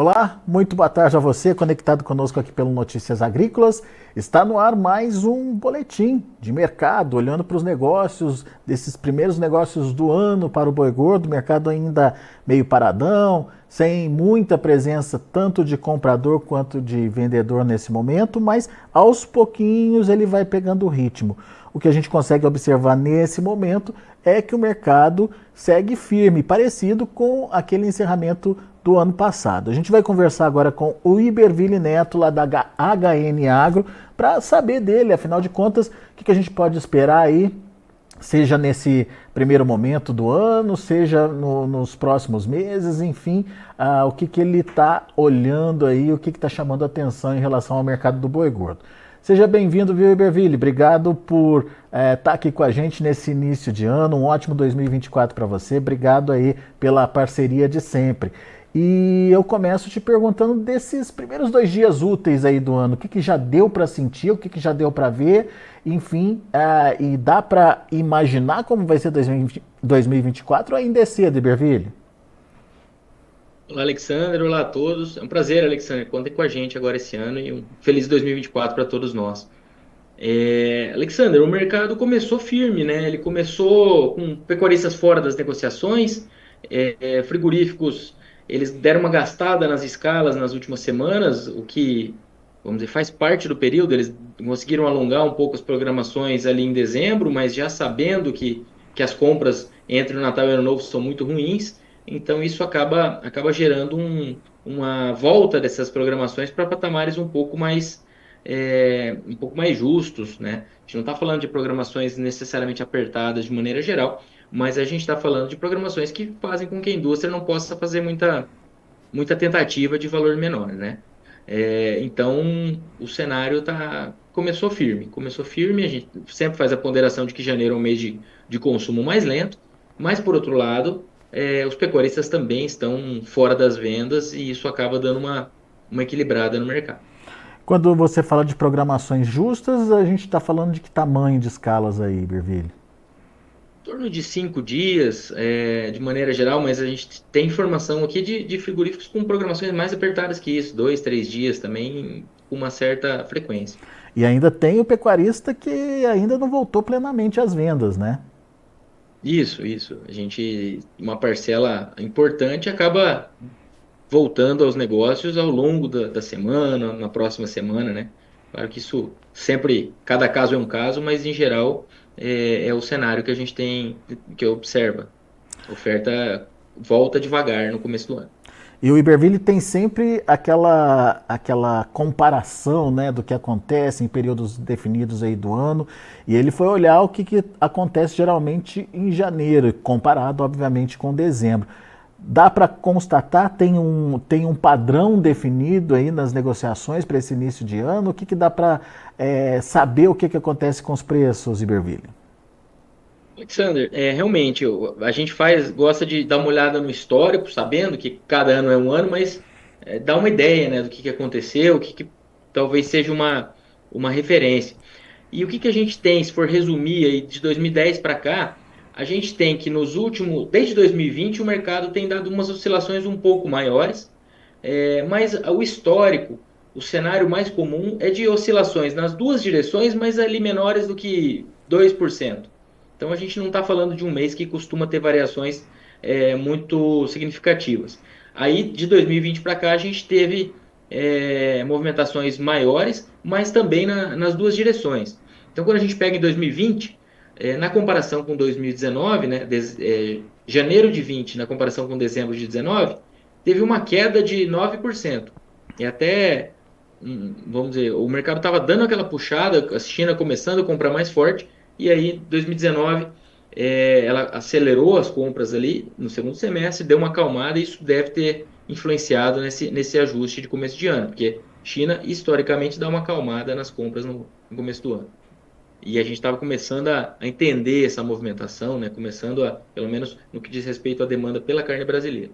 Olá, muito boa tarde a você, conectado conosco aqui pelo Notícias Agrícolas. Está no ar mais um boletim de mercado, olhando para os negócios, desses primeiros negócios do ano para o boi gordo, mercado ainda meio paradão, sem muita presença tanto de comprador quanto de vendedor nesse momento, mas aos pouquinhos ele vai pegando o ritmo. O que a gente consegue observar nesse momento é que o mercado segue firme, parecido com aquele encerramento do ano passado. A gente vai conversar agora com o Iberville Neto, lá da HN Agro, para saber dele, afinal de contas, o que a gente pode esperar aí, seja nesse primeiro momento do ano, seja nos próximos meses, enfim, o que ele está olhando aí, o que está chamando a atenção em relação ao mercado do boi gordo. Seja bem-vindo, viu, Iberville? Obrigado por estar aqui com a gente nesse início de ano. Um ótimo 2024 para você. Obrigado aí pela parceria de sempre. E eu começo te perguntando desses primeiros 2 dias úteis aí do ano. O que já deu para sentir, o que já deu para ver, enfim, e dá para imaginar como vai ser 2024 ou ainda é cedo, Iberville? Olá, Alexandre. Olá a todos. É um prazer, Alexandre. Contem com a gente agora esse ano e um feliz 2024 para todos nós. Alexandre, o mercado começou firme, né? Ele começou com pecuaristas fora das negociações, frigoríficos, eles deram uma gastada nas escalas nas últimas semanas, o que, vamos dizer, faz parte do período. Eles conseguiram alongar um pouco as programações ali em dezembro, mas já sabendo que as compras entre o Natal e o Ano Novo são muito ruins. Então, isso acaba gerando uma volta dessas programações para patamares um pouco mais justos, né? A gente não está falando de programações necessariamente apertadas de maneira geral, mas a gente está falando de programações que fazem com que a indústria não possa fazer muita tentativa de valor menor, né? Então, o cenário começou firme. A gente sempre faz a ponderação de que janeiro é um mês de consumo mais lento, mas, por outro lado, os pecuaristas também estão fora das vendas e isso acaba dando uma equilibrada no mercado. Quando você fala de programações justas, a gente está falando de que tamanho de escalas aí, Iberville? Em torno de 5 dias, de maneira geral, mas a gente tem informação aqui de frigoríficos com programações mais apertadas que isso, 2, 3 dias também, com uma certa frequência. E ainda tem o pecuarista que ainda não voltou plenamente às vendas, né? Isso. Uma parcela importante acaba voltando aos negócios ao longo da semana, na próxima semana, né? Claro que isso sempre, cada caso é um caso, mas em geral é o cenário que a gente tem, que observa. A oferta volta devagar no começo do ano. E o Iberville tem sempre aquela comparação, né, do que acontece em períodos definidos aí do ano. E ele foi olhar o que acontece geralmente em janeiro, comparado, obviamente, com dezembro. Dá para constatar, tem um padrão definido aí nas negociações para esse início de ano? O que dá para saber o que acontece com os preços, Iberville? Alexander, realmente, a gente gosta de dar uma olhada no histórico, sabendo que cada ano é um ano, mas dá uma ideia, né, do que aconteceu, que talvez seja uma referência. E o que a gente tem, se for resumir aí, de 2010 para cá, a gente tem que desde 2020, o mercado tem dado umas oscilações um pouco maiores, mas o histórico, o cenário mais comum é de oscilações nas duas direções, mas ali menores do que 2%. Então a gente não está falando de um mês que costuma ter variações muito significativas. Aí de 2020 para cá a gente teve movimentações maiores, mas também nas duas direções. Então quando a gente pega em 2020, na comparação com 2019, né, janeiro de 20 na comparação com dezembro de 19, teve uma queda de 9%. E até, vamos dizer, o mercado estava dando aquela puxada, a China começando a comprar mais forte, e aí, 2019, ela acelerou as compras ali no segundo semestre, deu uma acalmada, e isso deve ter influenciado nesse ajuste de começo de ano, porque China, historicamente, dá uma acalmada nas compras no começo do ano. E a gente estava começando a entender essa movimentação, né? Começando pelo menos no que diz respeito à demanda pela carne brasileira.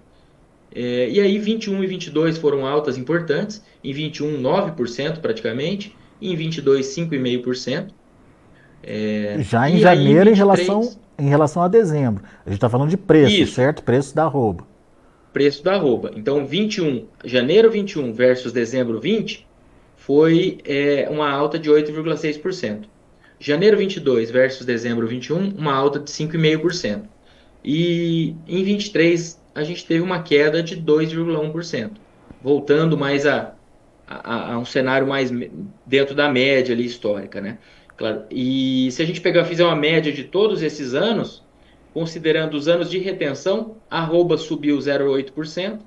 E aí, 21 e 22 foram altas importantes, em 21, 9% praticamente, e em 22, 5,5%. Já em E aí, em janeiro, 23, em relação a dezembro. A gente está falando de preço, isso, certo? Preço da arroba. preço da arroba. Então, janeiro 21 versus dezembro 20 foi uma alta de 8,6%. Janeiro 22 versus dezembro 21, uma alta de 5,5%. E em 23 a gente teve uma queda de 2,1%, voltando mais a um cenário mais dentro da média ali histórica, né? Claro. E se a gente fizer uma média de todos esses anos, considerando os anos de retenção, a arroba subiu 0,8%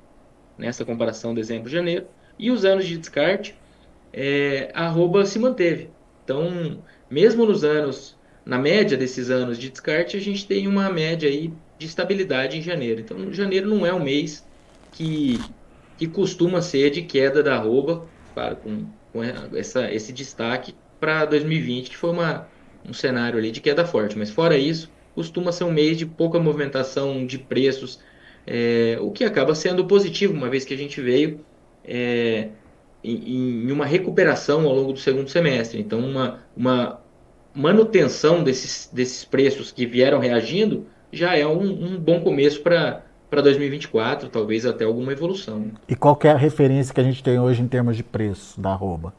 nessa comparação dezembro-janeiro, e os anos de descarte, a arroba se manteve. Então, mesmo na média desses anos de descarte, a gente tem uma média aí de estabilidade em janeiro. Então, janeiro não é um mês que costuma ser de queda da arroba, claro, com esse destaque para 2020, que foi um cenário ali de queda forte. Mas fora isso, costuma ser um mês de pouca movimentação de preços, o que acaba sendo positivo, uma vez que a gente veio em uma recuperação ao longo do segundo semestre. Então, uma manutenção desses preços que vieram reagindo já é um bom começo para 2024, talvez até alguma evolução. E qual que é a referência que a gente tem hoje em termos de preço da arroba?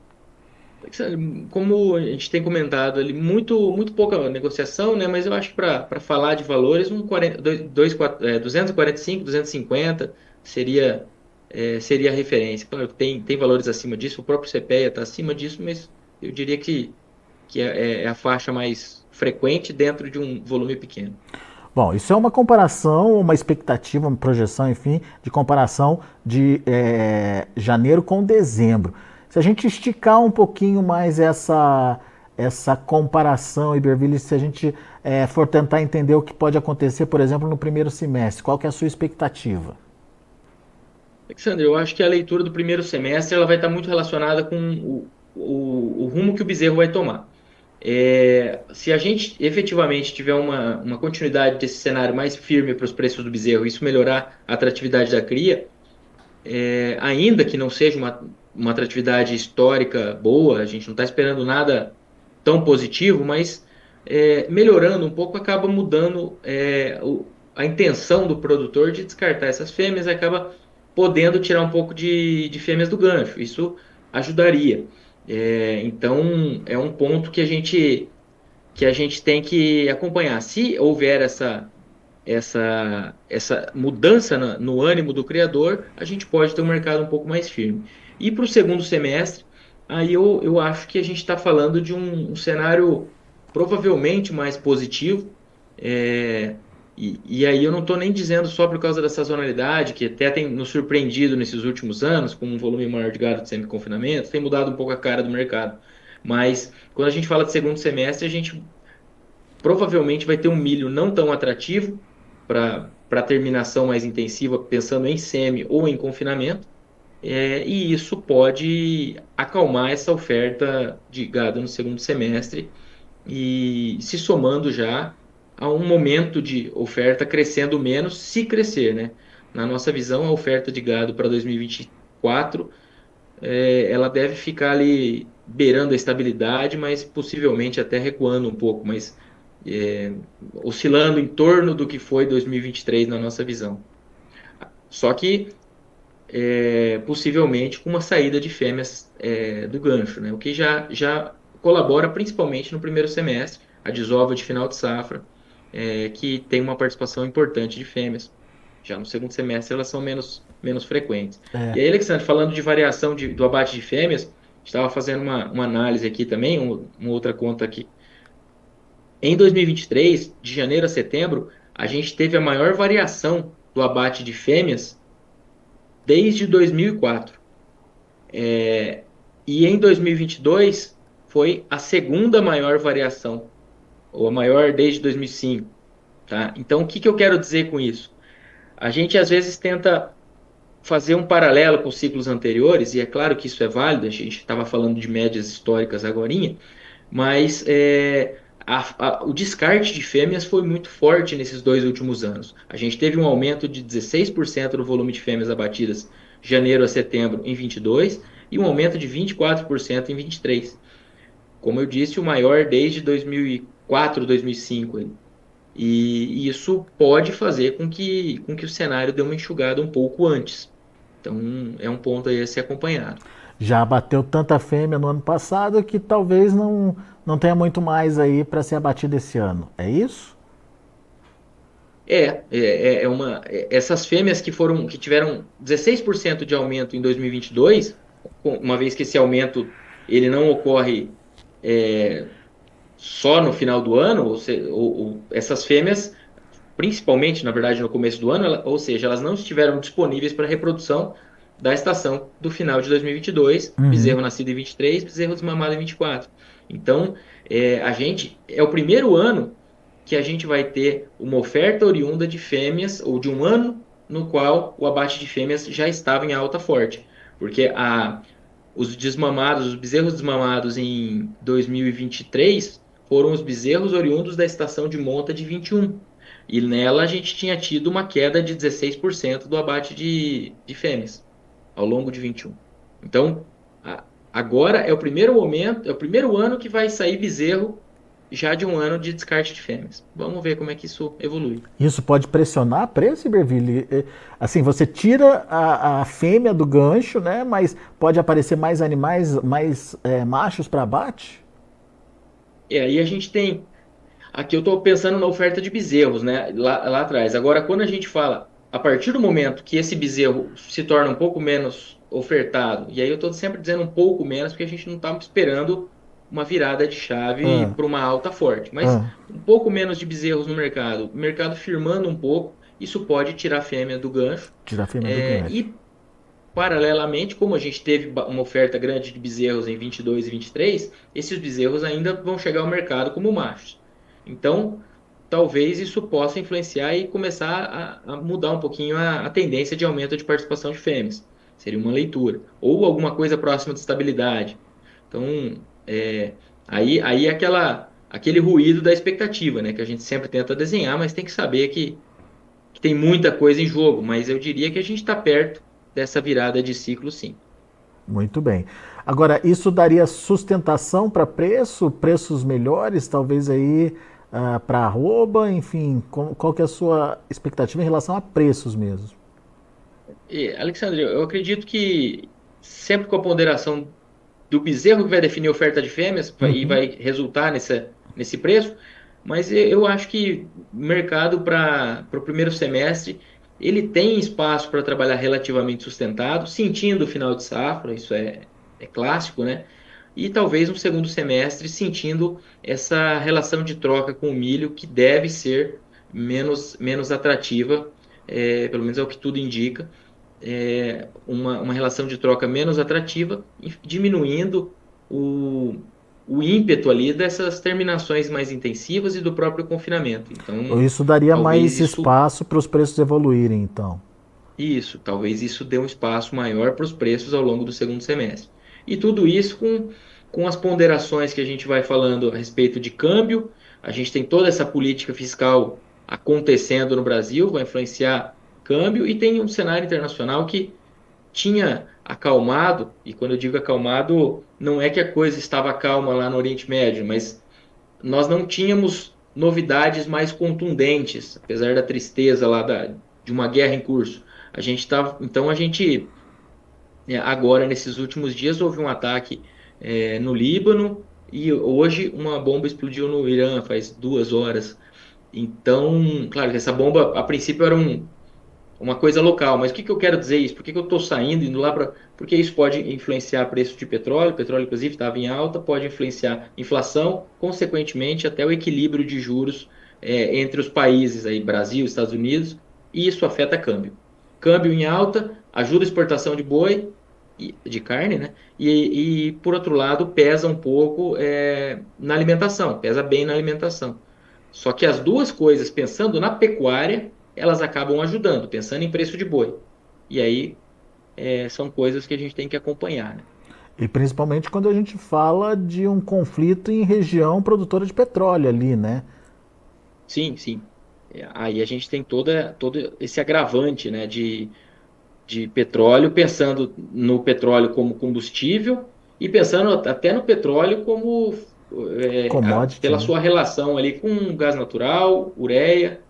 Como a gente tem comentado ali, muito pouca negociação, né? Mas eu acho que para falar de valores, 245, 250 seria a referência. Claro que tem valores acima disso, o próprio CPEA está acima disso, mas eu diria que é a faixa mais frequente dentro de um volume pequeno. Bom, isso é uma comparação, uma expectativa, uma projeção, enfim, de comparação de janeiro com dezembro. Se a gente esticar um pouquinho mais essa comparação, Iberville, se a gente for tentar entender o que pode acontecer, por exemplo, no primeiro semestre, qual que é a sua expectativa? Alexandre, eu acho que a leitura do primeiro semestre ela vai estar muito relacionada com o rumo que o Bezerro vai tomar. Se a gente efetivamente tiver uma continuidade desse cenário mais firme para os preços do Bezerro, isso melhorar a atratividade da cria, ainda que não seja uma atratividade histórica boa, a gente não está esperando nada tão positivo, mas melhorando um pouco acaba mudando a intenção do produtor de descartar essas fêmeas, acaba podendo tirar um pouco de fêmeas do gancho. Isso ajudaria. Então, é um ponto que a gente tem que acompanhar. Se houver essa mudança no ânimo do criador, a gente pode ter um mercado um pouco mais firme. E para o segundo semestre, aí eu acho que a gente está falando de um cenário provavelmente mais positivo. E aí eu não estou nem dizendo só por causa da sazonalidade, que até tem nos surpreendido nesses últimos anos, com um volume maior de gado de semi-confinamento, tem mudado um pouco a cara do mercado. Mas quando a gente fala de segundo semestre, a gente provavelmente vai ter um milho não tão atrativo para terminação mais intensiva, pensando em semi ou em confinamento, e isso pode acalmar essa oferta de gado no segundo semestre e se somando já a um momento de oferta crescendo menos, se crescer, né? Na nossa visão, a oferta de gado para 2024, ela deve ficar ali beirando a estabilidade, mas possivelmente até recuando um pouco, mas oscilando em torno do que foi 2023 na nossa visão. Só que possivelmente com uma saída de fêmeas do gancho, né? O que já colabora principalmente no primeiro semestre, a desova de final de safra, que tem uma participação importante de fêmeas. Já no segundo semestre elas são menos frequentes. E aí, Alexandre, falando de variação do abate de fêmeas, estava fazendo uma análise aqui também, uma outra conta aqui. Em 2023, de janeiro a setembro, a gente teve a maior variação do abate de fêmeas desde 2004. E em 2022 foi a segunda maior variação, ou a maior desde 2005. Tá? Então, o que eu quero dizer com isso? A gente às vezes tenta fazer um paralelo com ciclos anteriores, e é claro que isso é válido, a gente estava falando de médias históricas agorinha, mas o descarte de fêmeas foi muito forte nesses 2 últimos anos. A gente teve um aumento de 16% no volume de fêmeas abatidas de janeiro a setembro em 22 e um aumento de 24% em 23. Como eu disse, o maior desde 2004, 2005. E isso pode fazer com que o cenário dê uma enxugada um pouco antes. Então, é um ponto aí a ser acompanhado. Já bateu tanta fêmea no ano passado que talvez não tenha muito mais aí para ser abatido esse ano. É isso? Essas fêmeas que tiveram 16% de aumento em 2022, uma vez que esse aumento ele não ocorre só no final do ano, essas fêmeas, principalmente, na verdade, no começo do ano, ou seja, elas não estiveram disponíveis para reprodução da estação do final de 2022, Uhum. bezerro nascido em 23, bezerro desmamado em 24. Então, é o primeiro ano que a gente vai ter uma oferta oriunda de fêmeas, ou de um ano no qual o abate de fêmeas já estava em alta forte. Porque os bezerros desmamados em 2023 foram os bezerros oriundos da estação de monta de 21. E nela a gente tinha tido uma queda de 16% do abate de fêmeas ao longo de 21. Então, agora é o primeiro momento, é o primeiro ano que vai sair bezerro já de um ano de descarte de fêmeas. Vamos ver como é que isso evolui. Isso pode pressionar preço, Iberville? Assim, você tira a fêmea do gancho, né? Mas pode aparecer mais animais, mais machos para abate? E aí a gente tem. Aqui eu estou pensando na oferta de bezerros, né? Lá atrás. Agora, quando a gente fala, a partir do momento que esse bezerro se torna um pouco menos ofertado, e aí eu estou sempre dizendo um pouco menos, porque a gente não está esperando uma virada de chave Ah, para uma alta forte, mas ah, um pouco menos de bezerros no mercado, o mercado firmando um pouco, isso pode tirar a fêmea do gancho. tira a fêmea do gancho. E paralelamente, como a gente teve uma oferta grande de bezerros em 22 e 23, esses bezerros ainda vão chegar ao mercado como machos. Então, talvez isso possa influenciar e começar a mudar um pouquinho a tendência de aumento de participação de fêmeas. Seria uma leitura. Ou alguma coisa próxima de estabilidade. Então, é, aí é aquele ruído da expectativa, né? Que a gente sempre tenta desenhar, mas tem que saber que tem muita coisa em jogo. Mas eu diria que a gente está perto dessa virada de ciclo, sim. Muito bem. Agora, isso daria sustentação para preço, preços melhores, talvez aí para arroba, enfim, qual que é a sua expectativa em relação a preços mesmo? Alexandre, eu acredito que sempre com a ponderação do bezerro que vai definir a oferta de fêmeas e Uhum. vai resultar nesse preço, mas eu acho que o mercado para o primeiro semestre ele tem espaço para trabalhar relativamente sustentado, sentindo o final de safra, isso é clássico, né? E talvez no segundo semestre sentindo essa relação de troca com o milho que deve ser menos atrativa, pelo menos é o que tudo indica, uma relação de troca menos atrativa, diminuindo o ímpeto ali dessas terminações mais intensivas e do próprio confinamento. Então, Isso daria talvez mais isso, espaço para os preços evoluírem, então. talvez isso dê um espaço maior para os preços ao longo do segundo semestre. E tudo isso com as ponderações que a gente vai falando a respeito de câmbio, a gente tem toda essa política fiscal acontecendo no Brasil, vai influenciar câmbio, e tem um cenário internacional que tinha acalmado, e quando eu digo acalmado, não é que a coisa estava calma lá no Oriente Médio, mas nós não tínhamos novidades mais contundentes, apesar da tristeza lá de uma guerra em curso. Então a gente, agora nesses últimos dias, houve um ataque no Líbano, e hoje uma bomba explodiu no Irã, faz 2 horas. Então, claro que essa bomba, a princípio, era uma coisa local. Mas o que que eu quero dizer isso? Por que que eu estou saindo, indo lá para. Porque isso pode influenciar o preço de petróleo. O petróleo, inclusive, estava em alta, pode influenciar inflação, consequentemente, até o equilíbrio de juros entre os países, aí, Brasil, Estados Unidos, e isso afeta câmbio. Câmbio em alta ajuda a exportação de boi, de carne, né? Por outro lado, pesa um pouco na alimentação, pesa bem na alimentação. Só que as duas coisas, pensando na pecuária, elas acabam ajudando, pensando em preço de boi. E aí são coisas que a gente tem que acompanhar, né? E principalmente quando a gente fala de um conflito em região produtora de petróleo ali, né? Sim, sim. Aí a gente tem todo esse agravante, né, de petróleo, pensando no petróleo como combustível e pensando até no petróleo como Commodity, pela né? sua relação ali com gás natural, ureia,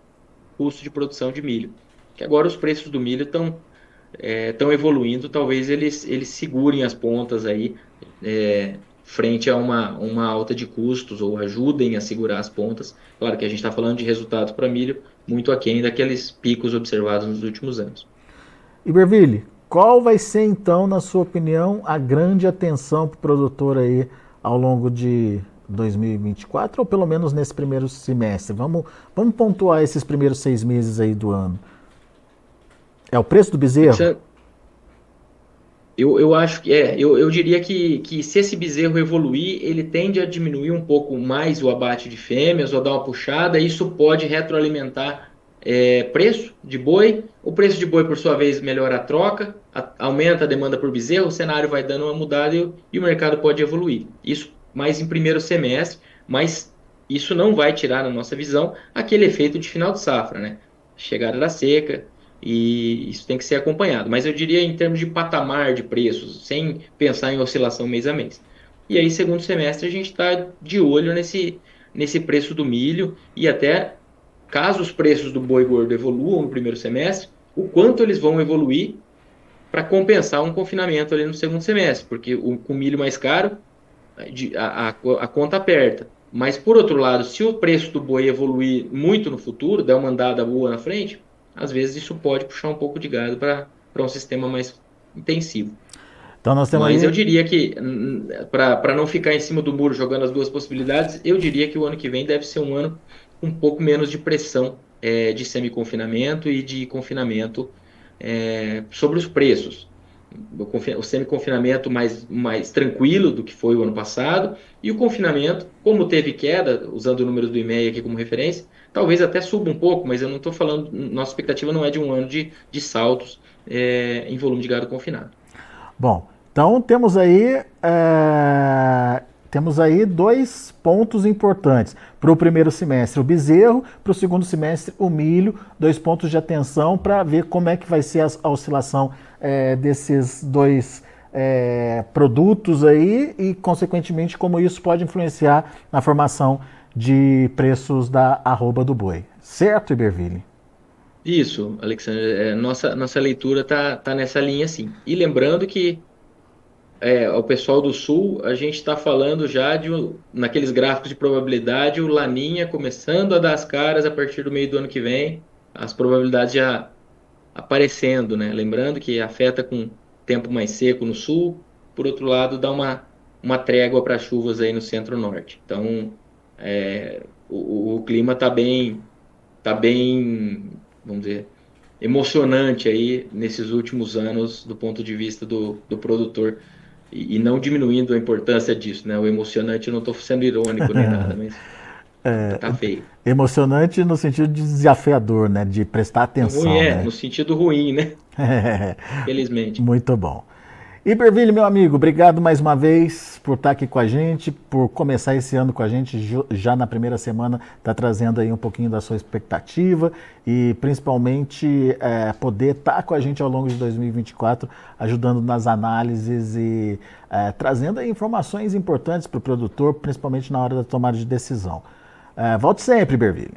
custo de produção de milho. Que agora os preços do milho estão evoluindo, talvez eles segurem as pontas aí frente a uma alta de custos ou ajudem a segurar as pontas. Claro que a gente está falando de resultados para milho muito aquém daqueles picos observados nos últimos anos. Iberville, qual vai ser então, na sua opinião, a grande atenção para o produtor aí ao longo de 2024, ou pelo menos nesse primeiro semestre? Vamos pontuar esses primeiros 6 meses aí do ano. É o preço do bezerro? Eu acho que eu diria que se esse bezerro evoluir, ele tende a diminuir um pouco mais o abate de fêmeas ou dar uma puxada, isso pode retroalimentar preço de boi. O preço de boi, por sua vez, melhora a troca, aumenta a demanda por bezerro, o cenário vai dando uma mudada e o mercado pode evoluir. Isso mais em primeiro semestre, mas isso não vai tirar, na nossa visão, aquele efeito de final de safra, né? Chegada da seca, e isso tem que ser acompanhado. Mas eu diria em termos de patamar de preços, sem pensar em oscilação mês a mês. E aí, segundo semestre, a gente está de olho nesse preço do milho e até, caso os preços do boi gordo evoluam no primeiro semestre, o quanto eles vão evoluir para compensar um confinamento ali no segundo semestre, porque com milho mais caro, a conta aperta. Mas, por outro lado, se o preço do boi evoluir muito no futuro, der uma andada boa na frente, às vezes isso pode puxar um pouco de gado para um sistema mais intensivo. Então nós temos Mas aí... eu diria que, para não ficar em cima do muro jogando as duas possibilidades, eu diria que o ano que vem deve ser um ano um pouco menos de pressão de semi-confinamento e de confinamento sobre os preços. O semi-confinamento mais tranquilo do que foi o ano passado, e o confinamento, como teve queda, usando o número do IMEA aqui como referência, talvez até suba um pouco, mas eu não estou falando, nossa expectativa não é de um ano de saltos em volume de gado confinado. Bom, então temos aí 2 pontos importantes. Para o primeiro semestre, o bezerro; para o segundo semestre, o milho. 2 pontos de atenção para ver como é que vai ser a oscilação desses 2 produtos aí e, consequentemente, como isso pode influenciar na formação de preços da arroba do boi. Certo, Iberville? Isso, Alexandre. Nossa leitura tá nessa linha, sim. E lembrando que o pessoal do Sul, a gente está falando já naqueles gráficos de probabilidade, o Laninha começando a dar as caras a partir do meio do ano que vem, as probabilidades já aparecendo, né? Lembrando que afeta com tempo mais seco no Sul, por outro lado, dá uma trégua para chuvas aí no Centro-Norte. Então, o clima está bem, vamos dizer, emocionante aí nesses últimos anos do ponto de vista do produtor. E não diminuindo a importância disso, né? O emocionante, eu não estou sendo irônico nem nada, mas tá feio. Emocionante no sentido de desafiador, né? De prestar atenção. Ruim né? No sentido ruim, né? Felizmente. Muito bom. Iberville, meu amigo, obrigado mais uma vez por estar aqui com a gente, por começar esse ano com a gente, já na primeira semana, tá trazendo aí um pouquinho da sua expectativa e principalmente poder estar com a gente ao longo de 2024, ajudando nas análises e trazendo aí informações importantes para o produtor, principalmente na hora da tomada de decisão. Volte sempre, Iberville.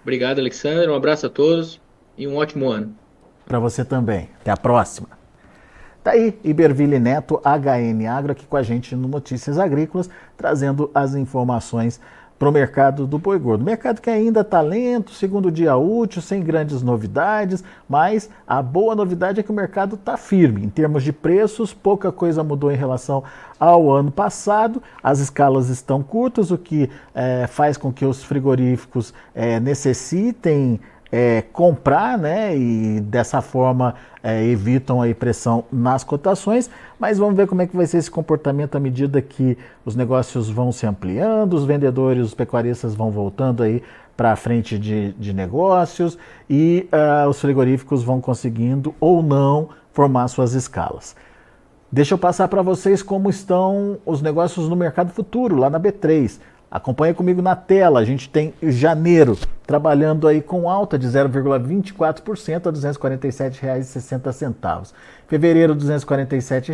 Obrigado, Alexandre, um abraço a todos e um ótimo ano. Para você também. Até a próxima. Tá aí, Iberville Neto, HN Agro, aqui com a gente no Notícias Agrícolas, trazendo as informações para o mercado do boi gordo. Mercado que ainda está lento, segundo dia útil, sem grandes novidades, mas a boa novidade é que o mercado está firme. Em termos de preços, pouca coisa mudou em relação ao ano passado. As escalas estão curtas, o que faz com que os frigoríficos necessitem comprar, né, e dessa forma evitam a pressão nas cotações, mas vamos ver como é que vai ser esse comportamento à medida que os negócios vão se ampliando, os vendedores, os pecuaristas vão voltando aí para a frente de negócios e os frigoríficos vão conseguindo ou não formar suas escalas. Deixa eu passar para vocês como estão os negócios no mercado futuro, lá na B3. Acompanha comigo na tela, a gente tem janeiro trabalhando aí com alta de 0,24% a R$ 247,60. Fevereiro, R$ 247,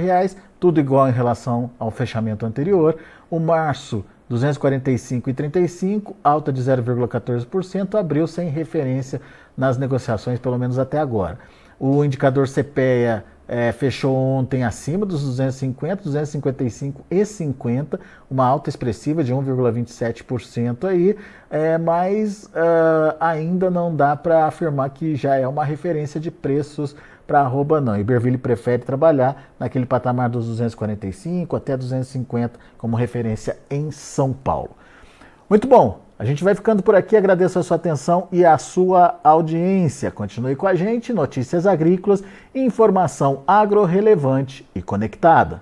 tudo igual em relação ao fechamento anterior. O março 245,35, alta de 0,14%, abriu sem referência nas negociações, pelo menos até agora. O indicador CPEA fechou ontem acima dos 250, 255,50, uma alta expressiva de 1,27% aí, mas ainda não dá para afirmar que já é uma referência de preços para arroba não. Iberville prefere trabalhar naquele patamar dos 245 até 250 como referência em São Paulo. Muito bom, a gente vai ficando por aqui, agradeço a sua atenção e a sua audiência. Continue com a gente, Notícias Agrícolas, informação agro-relevante e conectada.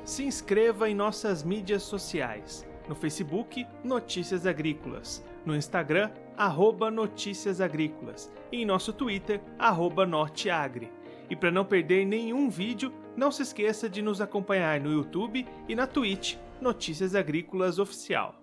Se inscreva em nossas mídias sociais. No Facebook, Notícias Agrícolas. No Instagram, @Notícias Agrícolas. E em nosso Twitter, @Norteagri. E para não perder nenhum vídeo, não se esqueça de nos acompanhar no YouTube e na Twitch, Notícias Agrícolas Oficial.